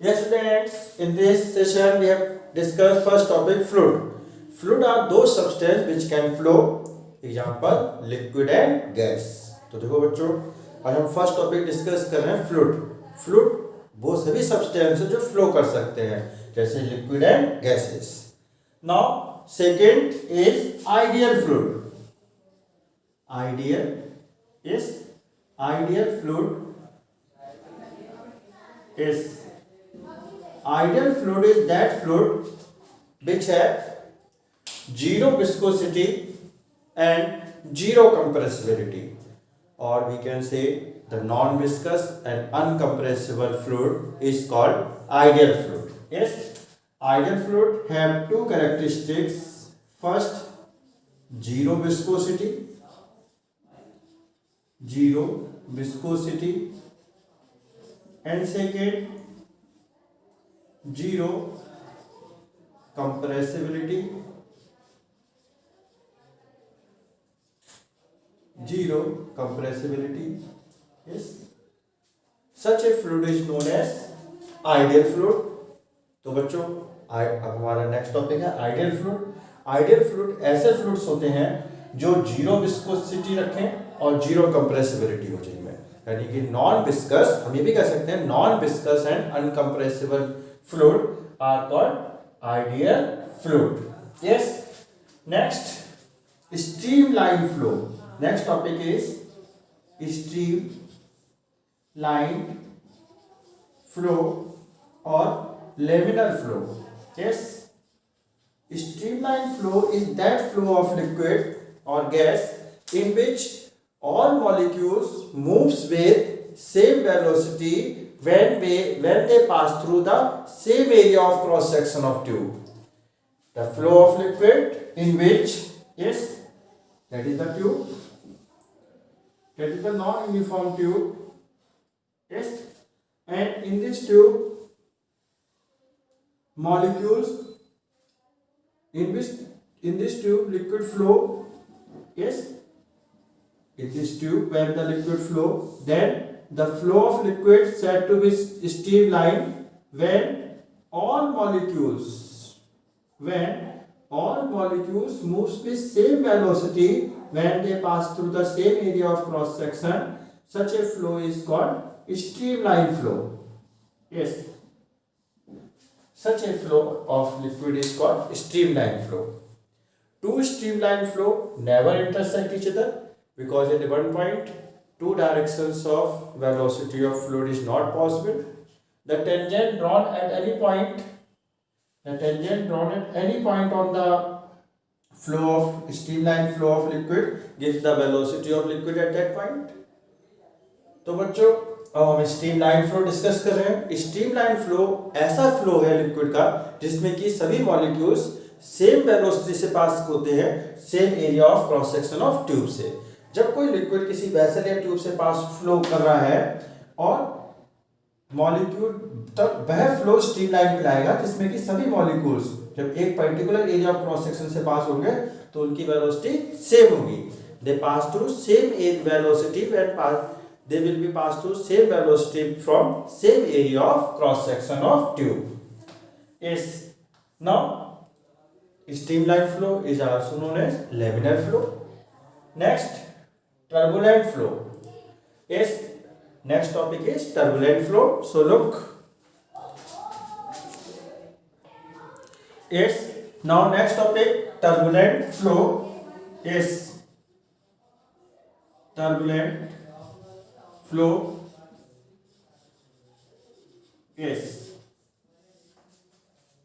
Yes, students, in this session we have discussed first topic fluid. Fluid are those substances which can flow. Example liquid and gas. तो देखो बच्चों, आज हम first topic discuss कर रहे हैं fluid. Fluid वो सभी सब्सटेंस है जो फ्लो कर सकते हैं जैसे liquid and gases. Now second is ideal fluid. Ideal fluid is that fluid which have zero viscosity and zero compressibility, or we can say the non-viscous and uncompressible fluid is called ideal fluid. Yes, ideal fluid have two characteristics. First, zero viscosity and second, zero compressibility. Yes, such a fluid is known as ideal fluid. तो बच्चों अब हमारा next topic है ideal fluid. Ideal fluid ऐसे fluids होते हैं जो zero viscosity रखें और जीरो कंप्रेसिबिलिटी हो जिनमें, यानी कि नॉन विस्कस, हम ये भी कह सकते हैं non viscous and incompressible fluid are called ideal fluid. Yes, next streamline flow. Next topic is streamline flow और laminar flow. Yes, streamline flow is that flow of liquid or gas in which all molecules moves with same velocity when they pass through the same area of cross section of tube. The flow of liquid in which, yes, that is the tube, that is the non-uniform tube. Yes, and in this tube molecules, in this tube liquid flow. Yes, in this tube where the liquid flow, then the flow of liquid said to be streamlined when all molecules moves with same velocity when they pass through the same area of cross section. Such a flow is called streamline flow. Yes, such a flow of liquid is called streamline flow. Two streamline flow never intersect each other because at one point two directions of velocity of fluid is not possible. The tangent drawn at any point on the flow of streamline flow of liquid gives the velocity of liquid at that point. तो बच्चों अब हम streamline flow discuss कर रहे हैं. Streamline flow ऐसा flow है liquid का जिसमें कि सभी मॉलिक्यूल्स सेम वेलोसिटी से पास होते हैं same area of cross section of tube से. जब कोई लिक्विड किसी वेसल या ट्यूब से पास फ्लो कर रहा है और मॉलिक्यूल, तब वह फ्लो स्ट्रीमलाइन में लाएगा जिसमें कि सभी मॉलिक्यूल्स जब एक particular area of cross section से पास होंगे तो उनकी वेलोसिटी सेम होगी. They pass through same velocity when they will be passed through same velocity from same area of cross section of tube. Yes, now streamline flow is also known as laminar flow. Next, turbulent flow. Yes, next topic is turbulent flow. So look, yes, now next topic turbulent flow. Yes, turbulent flow. Yes,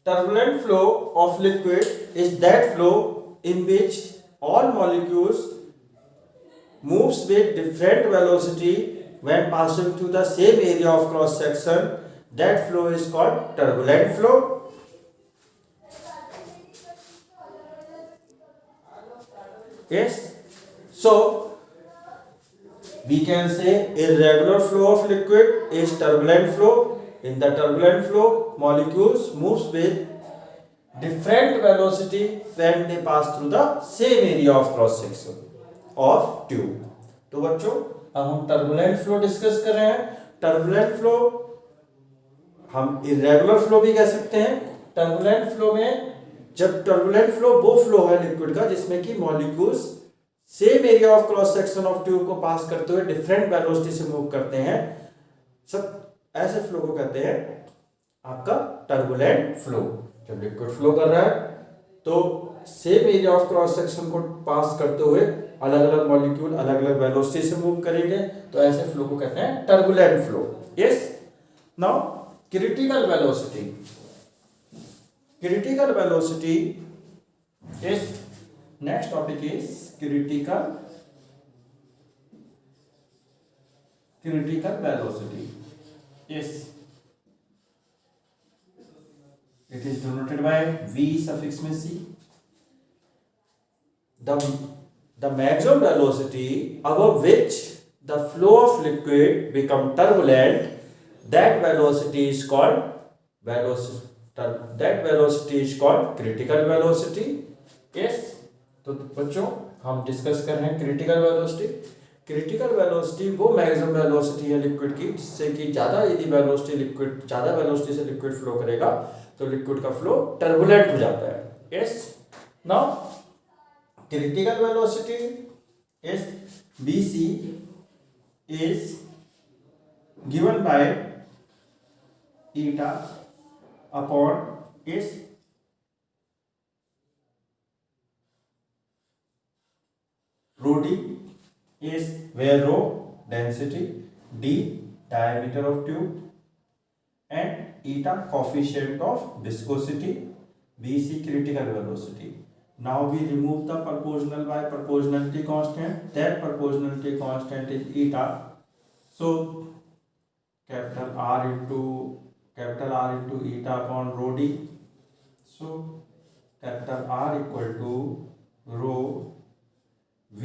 turbulent flow of liquid is that flow in which all molecules moves with different velocity when passing through the same area of cross section. That flow is called turbulent flow. Yes, so we can say irregular flow of liquid is turbulent flow. In the turbulent flow, molecules moves with different velocity when they pass through the same area of cross section of tube. तो बच्चों अब हम turbulent flow discuss कर रहे हैं. Turbulent flow हम irregular flow भी कह सकते हैं। टर्बुलेंट फ्लो में, जब टर्बुलेंट फ्लो वो फ्लो है लिक्विड का जिसमें कि molecules same area of cross section of tube को पास करते हुए डिफरेंट वेलोसिटी से मूव करते हैं, सब ऐसे फ्लो को कहते हैं आपका टर्बुलेंट फ्लो। जब लिक्विड फ्लो कर रहा है तो same area of cross section को पास करते हुए अलग अलग मॉलिक्यूल अलग अलग वेलोसिटी से मूव करेंगे, तो ऐसे फ्लो को कहते हैं turbulent flow. Yes, now critical velocity. Critical velocity is next topic is critical velocity. Yes, it is denoted by V suffix में C. The maximum velocity above which the flow of liquid become turbulent, that velocity is called critical velocity. Yes, तो बच्चों हम discuss कर रहे हैं critical velocity. Critical velocity वो maximum velocity है liquid की जिससे कि ज़्यादा यदि ज़्यादा वेलोसिटी से लिक्विड फ्लो करेगा तो लिक्विड का फ्लो टर्बुलेंट हो जाता है। Yes, now critical velocity is BC is given by eta upon is rho d is where rho density, d diameter of tube and eta coefficient of viscosity, BC critical velocity. Now we remove the proportional by proportionality constant. That proportionality constant is eta. So capital R into eta upon rho d. So capital R equal to rho V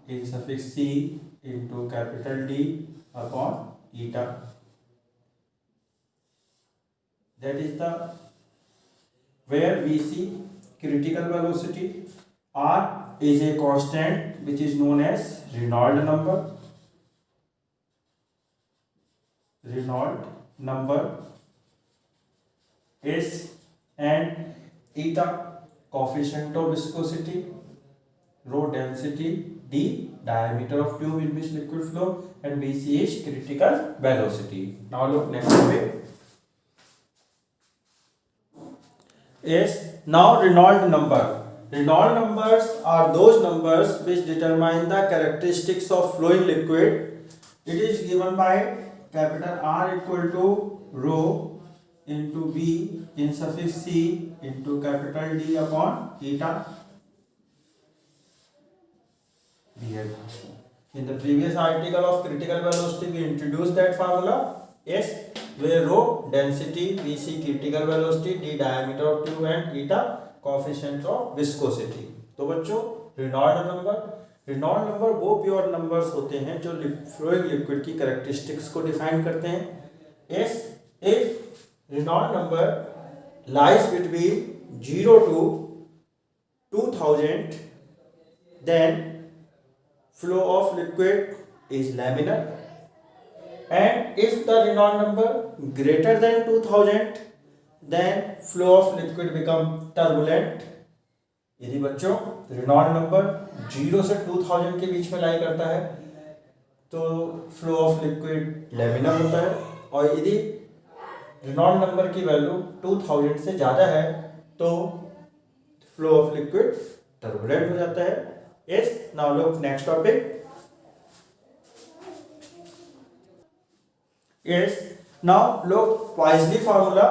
in suffix C into capital D upon eta. That is the where we see critical velocity. R is a constant which is known as Reynolds number. S and eta coefficient of viscosity, rho density, d diameter of tube in which liquid flow, and BC is critical velocity. Now look next way is now Reynolds number. Reynolds numbers are those numbers which determine the characteristics of flowing liquid. It is given by capital R equal to rho into V in suffix C into capital D upon eta. In the previous article of critical velocity we introduced that formula. S where rho density, VC critical velocity, d diameter of tube and eta coefficient of viscosity. तो बच्चों Reynolds number वो pure numbers होते हैं जो flowing liquid की characteristics को define करते हैं। S if Reynolds number lies between 0 to 2000, then flow of liquid is laminar, and if the Reynolds number greater than 2000, then flow of liquid become turbulent. यदि बच्चों Reynolds number 0 से 2000 के बीच में लाई करता है तो फ्लो ऑफ लिक्विड लैमिनर होता है, और यदि Reynolds नंबर की वैल्यू 2000 से ज़्यादा है तो फ्लो ऑफ लिक्विड टर्बुलेंट हो जाता है। Yes, now look next topic. Yes, now look Poiseuille formula.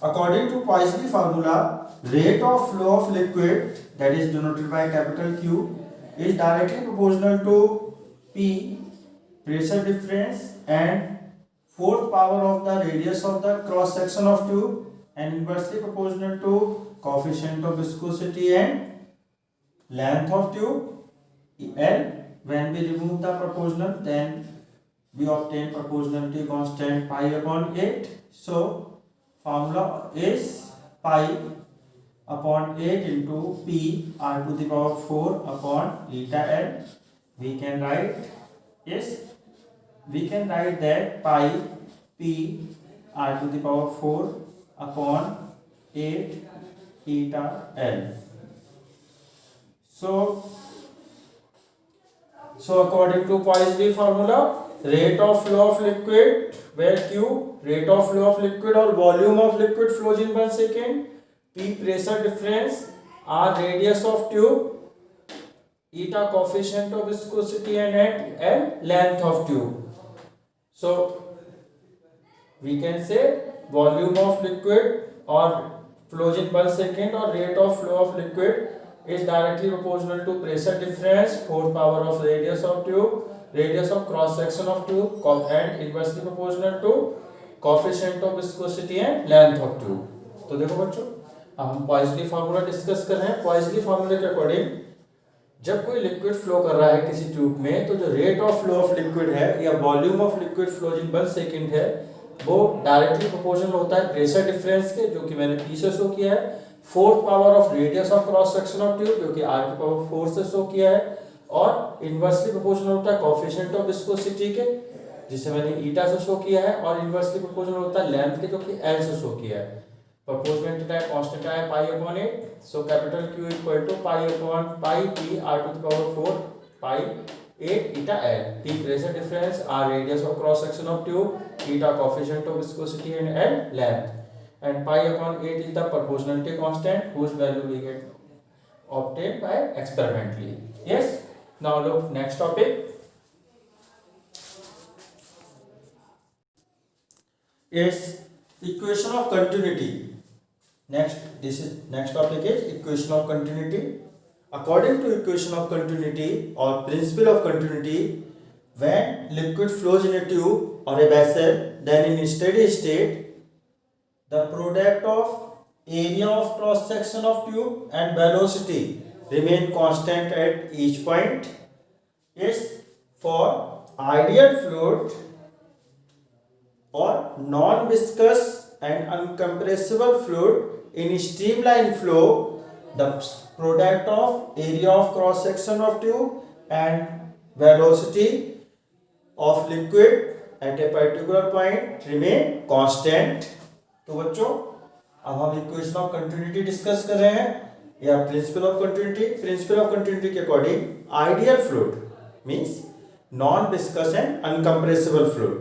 According to Poiseuille formula, rate of flow of liquid, that is denoted by capital Q, is directly proportional to P, pressure difference, and fourth power of the radius of the cross section of tube, and inversely proportional to coefficient of viscosity and length of tube. And when we remove the proportional, then we obtain proportionality constant pi upon 8. So formula is pi upon 8 into P r to the power 4 upon eta n. We can write that pi P r to the power 4 upon 8 eta L. So according to Poiseuille formula, rate of flow of liquid where Q rate of flow of liquid or volume of liquid flows in 1 second, P pressure difference, R radius of tube, eta coefficient of viscosity and L length of tube. So we can say volume of liquid or flows in 1 second or rate of flow of liquid is directly proportional to pressure difference, fourth power of radius of tube, radius of cross section of tube, and inversely proportional to coefficient of viscosity and length of tube. तो देखो बच्चों, अब हम पॉइजली formula discuss कर रहे हैं. पॉइजली फार्मूले के अकॉर्डिंग जब कोई लिक्विड फ्लो कर रहा है किसी ट्यूब में, तो जो rate of flow of liquid है या volume of liquid flow in 1 second है, वो डायरेक्टली प्रोपोर्शनल होता है प्रेशर डिफरेंस के, जो कि मैंने पी से शो किया है, fourth power of radius of cross section of tube, जो कि आर की पावर 4 से शो किया है, और इनवर्सली प्रोपोर्शनल होता है कोएफिशिएंट ऑफ विस्कोसिटी के, जिसे मैंने ईटा से शो किया है, और इनवर्सली प्रोपोर्शनल होता है लेंथ के, जो कि एल से शो किया है. प्रोपोर्शनल टाइप कांस्टेंट है pi upon 8. So capital Q equal to pi upon pi P R to the power 4 pi 8 eta L. P pressure difference, R radius of cross section of tube, eta coefficient of viscosity and L length. And pi upon 8 is the proportionality constant whose value we get obtained by experimentally. Yes. Now look next topic. Is equation of continuity. Next topic is equation of continuity. According to equation of continuity or principle of continuity, when liquid flows in a tube or a vessel, then in steady state, the product of area of cross section of tube and velocity remain constant at each point. Is for ideal fluid or non-viscous and uncompressible fluid in streamline flow, the product of area of cross section of tube and velocity of liquid at a particular point remain constant. तो बच्चों, अब हम equation of continuity discuss कर रहे हैं या principle of continuity. Principle of continuity के according ideal fluid means non viscous and incompressible fluid.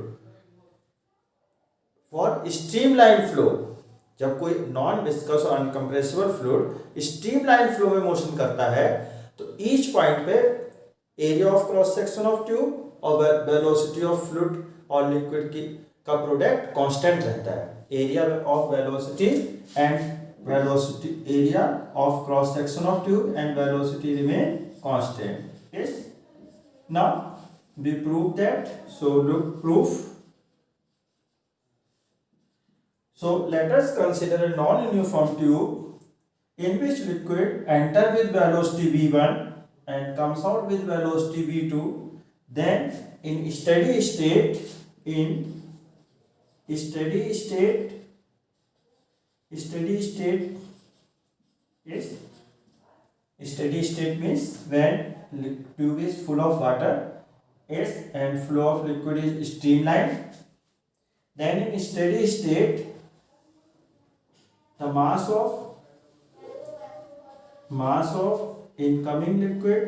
For streamline flow, जब कोई नॉन विस्कस और अनकंप्रेसिबल फ्लूइड स्ट्रीमलाइन फ्लो में मोशन करता है, तो ईच पॉइंट पे area of cross section of tube और वेलोसिटी ऑफ फ्लूइड और लिक्विड की का प्रोडक्ट कांस्टेंट रहता है. Area of velocity and velocity area of cross section of tube and velocity remain constant. Yes. Now we prove that. So look proof. So let us consider a non-uniform tube in which liquid enter with velocity v1 and comes out with velocity v2. Then in steady state means when tube is full of water, yes, and flow of liquid is streamlined. Then in steady state, the mass of incoming liquid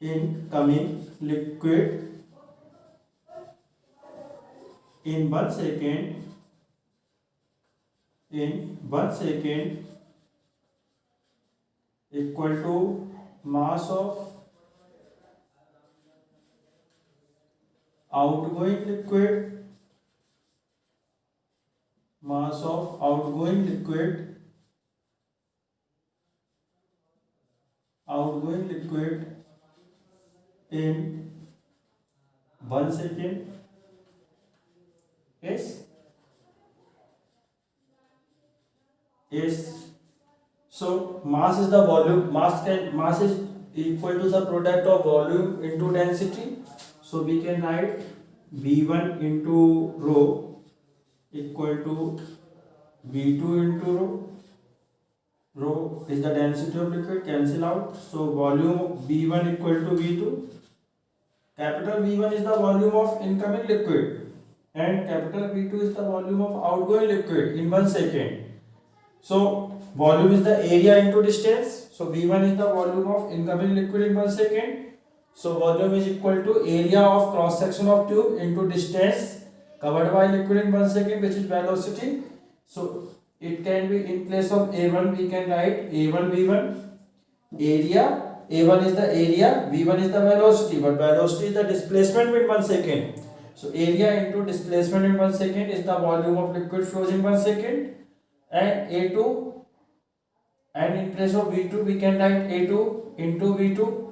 in 1 second equal to mass of outgoing liquid in 1 second. Yes. So mass is the volume. Mass is equal to the product of volume into density. So we can write V1 into rho equal to V2 into rho. Rho is the density of liquid, cancel out. So volume V1 equal to V2. Capital V1 is the volume of incoming liquid and capital V2 is the volume of outgoing liquid in 1 second. So volume is the area into distance. So V1 is the volume of incoming liquid in 1 second. So volume is equal to area of cross section of tube into distance covered by liquid in 1 second, which is velocity. So it can be in place of A1 we can write A1 V1 area. A1 is the area, V1 is the velocity, but velocity is the displacement in 1 second. So area into displacement in 1 second is the volume of liquid flows in 1 second. And A2, and in place of V2 we can write A2 into V2,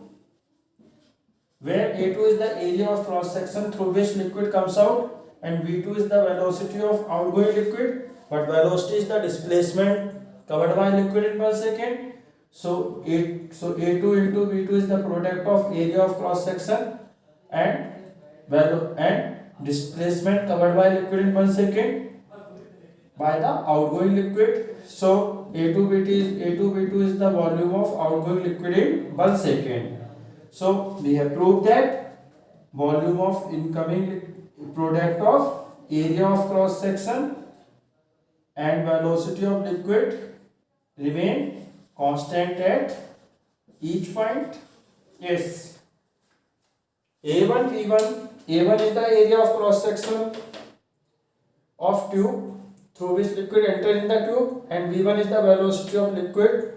where A2 is the area of cross section through which liquid comes out and V2 is the velocity of outgoing liquid, but velocity is the displacement covered by liquid in 1 second. So A2 into V2 is the product of area of cross section and displacement covered by liquid in 1 second by the outgoing liquid. So A2 V2 is the volume of outgoing liquid in 1 second. So we have proved that volume of incoming product of area of cross section and velocity of liquid remain constant at each point. Yes. A1 V1, A1 is the area of cross section of tube through which liquid enter in the tube, and V1 is the velocity of liquid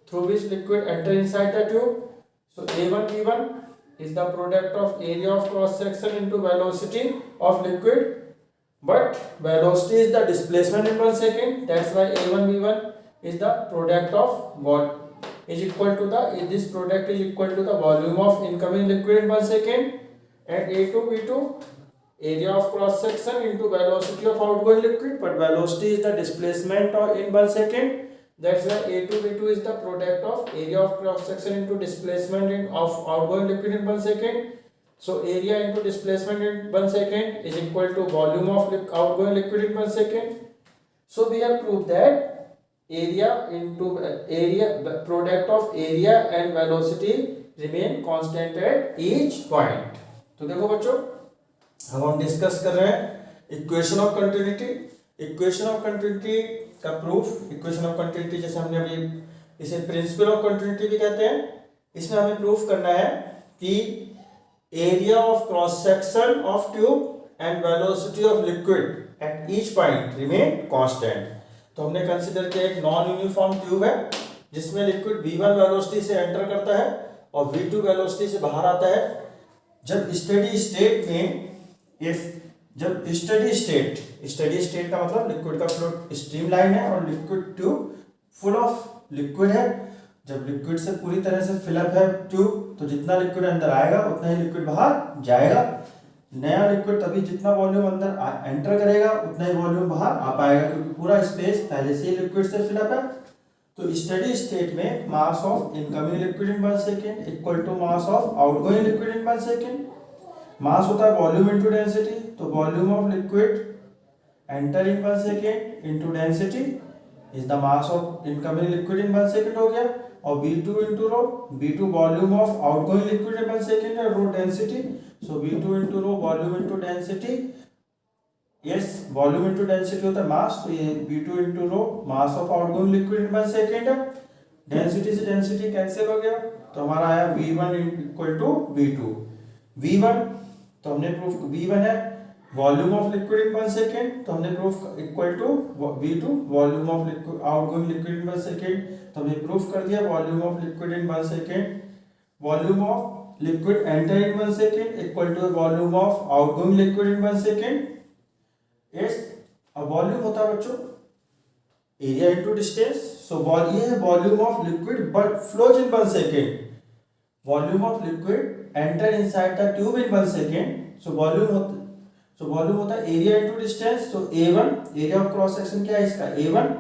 through which liquid enter inside the tube. So A1 V1 is the product of area of cross section into velocity of liquid, but velocity is the displacement in 1 second. That's why A1 V1 is the product of what is equal to the this product is equal to the volume of incoming liquid in 1 second, and A2 V2 area of cross section into velocity of outgoing liquid, but velocity is the displacement in 1 second. That's why A2 V2 is the product of area of cross section into displacement of outgoing liquid in 1 second. So area into displacement in 1 second is equal to volume of outgoing liquid in 1 second. So we have proved that area into product of area and velocity remain constant at each point. तो देखो बच्चों, अब हम discuss कर रहे हैं equation of continuity. Equation of continuity का proof, equation of continuity जैसे हमने अभी इसे प्रिंसिपल ऑफ कंटिन्यूटी भी कहते हैं। इसमें हमें प्रूफ करना है कि area of cross section of tube and velocity of liquid at each point remain constant. तो हमने कंसीडर किया एक नॉन यूनिफॉर्म ट्यूब है जिसमें लिक्विड V1 वेलोसिटी से एंटर करता है और V2 वेलोसिटी से बाहर आता है। जब स्टेडी स्टेट में जब स्टेडी स्टेट का मतलब लिक्विड का फ्लो स्ट्रीमलाइन है और liquid tube full of liquid है। जब लिक्विड से पूरी तरह से फिलअप है ट्यूब, तो जितना लिक्विड अंदर आएगा उतना ही लिक्विड बाहर जाएगा। नया लिक्विड तभी जितना वॉल्यूम अंदर एंटर करेगा उतना ही वॉल्यूम बाहर आ पाएगा, क्योंकि पूरा स्पेस पहले से ही लिक्विड से फिलअप है। तो स्टेडी स्टेट में mass of incoming liquid in 1 second equal to mass of outgoing liquid in 1 second. Mass होता है वॉल्यूम इनटू डेंसिटी, तो volume of liquid enter in 1 second into density is the mass of incoming liquid in 1 second हो गया। और V2 into rho, V2 volume of outgoing liquid in 1 second है, rho density. So V2 into rho volume into density, yes volume into density होता है मास, तो ये V2 into rho mass of outgoing liquid in 1 second है। Density से density cancel हो गया, तो हमारा आया V1 equal to V2। V1 तो हमने प्रूफ V1 है volume of liquid in 1 second, तो हमने proof equal to V2 volume of liquid outgoing liquid in 1 second, तो हमने प्रूफ कर दिया volume of liquid in 1 second, volume of liquid enter in 1 second equal to volume of outgoing liquid in 1 second. Yes, अब volume होता है बच्चों area into distance. So ये है volume of liquid but flows in 1 second, volume of liquid enter inside the tube in 1 second. So volume होता है area into distance. तो A1 area of cross section क्या है इसका A1,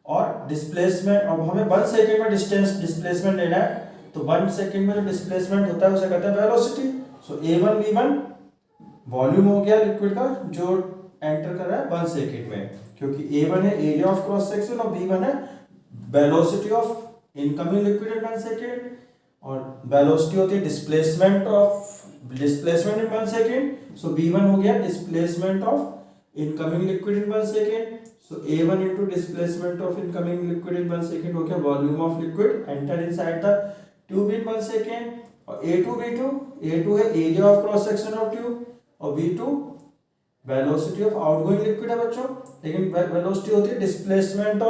और displacement, अब हमें 1 सेकेंड में डिस्प्लेसमेंट लेना है, तो 1 सेकेंड में जो डिस्प्लेसमेंट होता है उसे कहते हैं वेलोसिटी। सो A1 V1 वॉल्यूम हो गया लिक्विड का जो एंटर कर रहा है 1 सेकेंड में, क्योंकि A1 है एरिया ऑफ क्रॉस सेक्शन और V1 है velocity of incoming liquid in 1 second, और वेलोसिटी होती है displacement of displacement in 1 second, so V1 हो गया displacement of incoming liquid in 1 second, so A1 into displacement of incoming liquid in 1 second हो गया volume of liquid enter inside the tube in 1 second, और A2 है area of cross section of tube, और V2 velocity of outgoing liquid है बच्चों, लेकिन velocity होती है displacement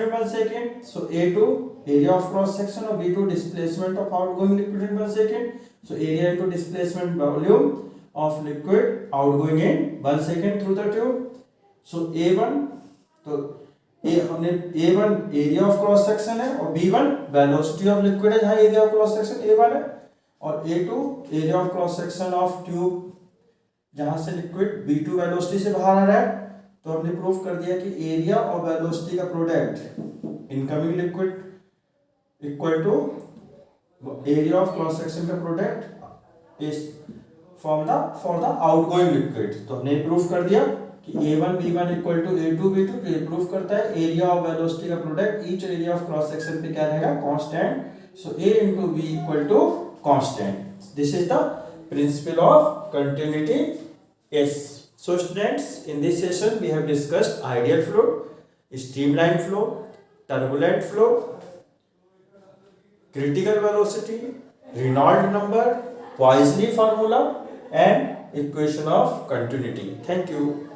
in 1 second, so A2 area of cross section और V2 displacement of outgoing liquid in 1 second, so area into displacement volume of liquid outgoing in 1 second through the tube, so A1 तो हमने A1 area of cross section है और B1 velocity of liquid है जहां area of cross section A1 है, और A2 area of cross section of tube जहां से लिक्विड B2 वेलोसिटी से बाहर आ रहा है। तो हमने प्रूफ कर दिया कि एरिया और वेलोसिटी का product incoming liquid equal to area of cross section का product is for the outgoing liquid. तो हमने प्रूफ कर दिया कि A1 B1 equal to A2 B2, तो ये प्रूफ करता है एरिया और वेलोसिटी का product each area of cross section पे क्या रहेगा, constant, so A into B equal to constant. This is the principle of continuity S. So students, in this session we have discussed ideal flow, streamline flow, turbulent flow, critical velocity, Reynolds number, Poisson formula and equation of continuity. Thank you.